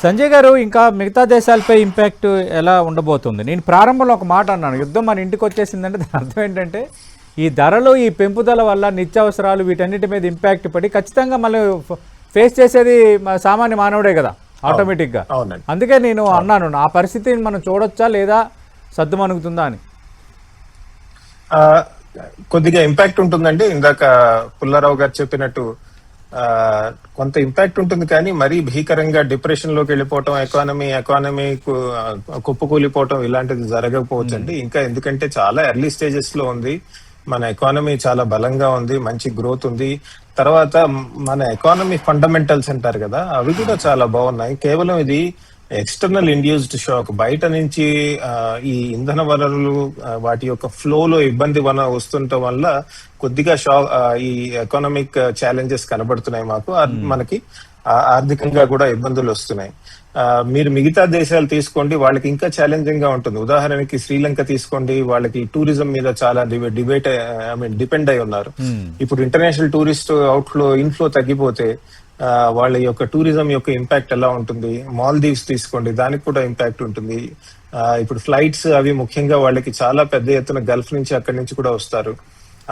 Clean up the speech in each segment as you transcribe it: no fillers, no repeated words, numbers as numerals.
సంజయ్ గారు, ఇంకా మిగతా దేశాలపై ఇంపాక్ట్ ఎలా ఉండబోతుంది? నేను ప్రారంభంలో ఒక మాట అన్నాను, యుద్ధం మన ఇంటికి వచ్చేసిందంటే దాని అర్థం ఏంటంటే ఈ ధరలు, ఈ పెంపుదల వల్ల నిత్యావసరాలు వీటన్నిటి మీద ఇంపాక్ట్ పడి ఖచ్చితంగా మళ్ళీ ఫేస్ చేసేది సామాన్య మానవుడే కదా ఆటోమేటిక్గా. అందుకే నేను అన్నాను, ఆ పరిస్థితిని మనం చూడొచ్చా లేదా సద్దుమణుగుతుందా అని. కొద్దిగా ఇంపాక్ట్ ఉంటుందండి. ఇందాక పుల్లారావు గారు చెప్పినట్టు కొంత ఇంపాక్ట్ ఉంటుంది, కానీ మరీ భీకరంగా డిప్రెషన్ లోకి వెళ్ళిపోవటం, ఎకానమీ కుప్పకూలిపోవటం ఇలాంటిది జరగకపోవచ్చు అండి. ఇంకా ఎందుకంటే చాలా ఎర్లీ స్టేజెస్ లో ఉంది. మన ఎకానమీ చాలా బలంగా ఉంది, మంచి గ్రోత్ ఉంది. తర్వాత మన ఎకానమీ ఫండమెంటల్స్ అంటారు కదా, అవి కూడా చాలా బాగున్నాయి. కేవలం ఇది ఎక్స్టర్నల్ ఇండ్యూస్డ్ షాక్, బయట నుంచి ఈ ఇంధన వనరులు వాటి యొక్క ఫ్లోలో ఇబ్బంది వస్తుండటం వల్ల కొద్దిగా ఈ ఎకనామిక్ ఛాలెంజెస్ కనబడుతున్నాయి మాకు. మనకి ఆర్థికంగా కూడా ఇబ్బందులు వస్తున్నాయి. మీరు మిగతా దేశాలు తీసుకోండి, వాళ్ళకి ఇంకా ఛాలెంజింగ్ గా ఉంటుంది. ఉదాహరణకి శ్రీలంక తీసుకోండి, వాళ్ళకి టూరిజం మీద చాలా డిపెండ్ అయి ఉన్నారు. ఇప్పుడు ఇంటర్నేషనల్ టూరిస్ట్ ఇన్ఫ్లో తగ్గిపోతే వాళ్ళ యొక్క టూరిజం యొక్క ఇంపాక్ట్ ఎలా ఉంటుంది. మాల్దీవ్స్ తీసుకోండి, దానికి కూడా ఇంపాక్ట్ ఉంటుంది. ఇప్పుడు ఫ్లైట్స్ అవి ముఖ్యంగా వాళ్ళకి చాలా పెద్ద ఎత్తున గల్ఫ్ నుంచి అక్కడి నుంచి కూడా వస్తారు.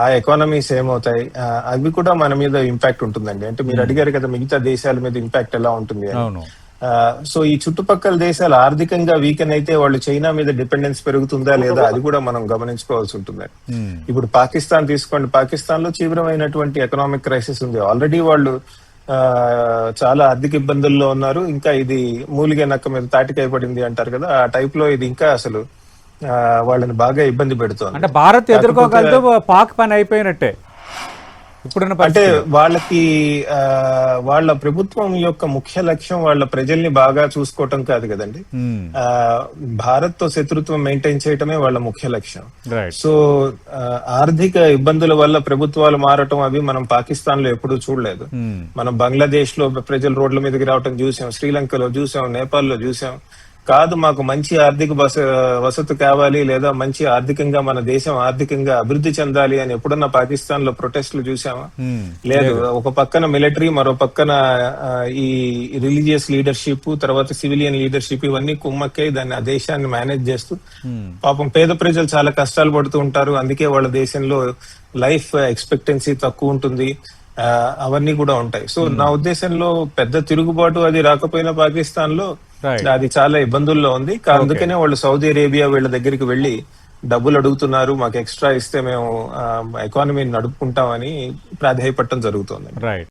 ఆ ఎకానమీస్ ఏమవుతాయి, అవి కూడా మన మీద ఇంపాక్ట్ ఉంటుందండి. అంటే మీరు అడిగారు కదా మిగతా దేశాల మీద ఇంపాక్ట్ ఎలా ఉంటుంది అని. సో ఈ చుట్టుపక్కల దేశాలు ఆర్థికంగా వీకెన్ అయితే వాళ్ళు చైనా మీద డిపెండెన్స్ పెరుగుతుందా లేదా అది కూడా మనం గమనించుకోవాల్సి ఉంటుంది. ఇప్పుడు పాకిస్తాన్ తీసుకోండి, పాకిస్తాన్ లో తీవ్రమైనటువంటి ఎకనామిక్ క్రైసిస్ ఉంది. ఆల్రెడీ వాళ్ళు చాలా ఆర్థిక ఇబ్బందుల్లో ఉన్నారు. ఇంకా ఇది మూలిగే నక్క మీద తాటికాయ పడింది అంటారు కదా, ఆ టైప్ లో ఇది ఇంకా అసలు వాళ్ళని బాగా ఇబ్బంది పెడుతోంది. అంటే భారత్ ఎదుర్కోగలదు, పాక్ పని అయిపోయినట్టే ఇప్పుడున్న. అంటే వాళ్ళకి వాళ్ళ ప్రభుత్వం యొక్క ముఖ్య లక్ష్యం వాళ్ళ ప్రజల్ని బాగా చూసుకోవటం కాదు కదండి. భారత్ తో శత్రుత్వం మెయింటైన్ చేయటమే వాళ్ళ ముఖ్య లక్ష్యం. సో ఆర్థిక ఇబ్బందుల వల్ల ప్రభుత్వాలు మారటం అవి మనం పాకిస్తాన్ లో ఎప్పుడూ చూడలేదు. మనం బంగ్లాదేశ్ లో ప్రజలు రోడ్ల మీదకి రావటం చూసాం, శ్రీలంకలో చూసాం, నేపాల్లో చూసాం. కాదు మాకు మంచి ఆర్థిక వసతి కావాలి లేదా మంచి ఆర్థికంగా మన దేశం ఆర్థికంగా అభివృద్ధి చెందాలి అని ఎప్పుడన్నా పాకిస్తాన్ లో ప్రొటెస్ట్లు చూసామా? లేదు. ఒక పక్కన మిలిటరీ, మరో పక్కన ఈ రిలీజియస్ లీడర్షిప్, తర్వాత సివిలియన్ లీడర్షిప్ ఇవన్నీ కుమ్మక్కై దాన్ని ఆ దేశాన్ని మేనేజ్ చేస్తూ పాపం పేద ప్రజలు చాలా కష్టాలు పడుతూ ఉంటారు. అందుకే వాళ్ళ దేశంలో లైఫ్ ఎక్స్పెక్టెన్సీ తక్కువ ఉంటుంది, అవన్నీ కూడా ఉంటాయి. సో నా ఉద్దేశంలో పెద్ద తిరుగుబాటు అది రాకపోయినా పాకిస్తాన్ లో అది చాలా ఇబ్బందుల్లో ఉంది. అందుకనే వాళ్ళు సౌదీ అరేబియా వీళ్ళ దగ్గరికి వెళ్లి డబ్బులు అడుగుతున్నారు, మాకు ఎక్స్ట్రా ఇస్తే మేము ఎకానమీని నడుపుకుంటామని ప్రాధాయపడటం జరుగుతుంది.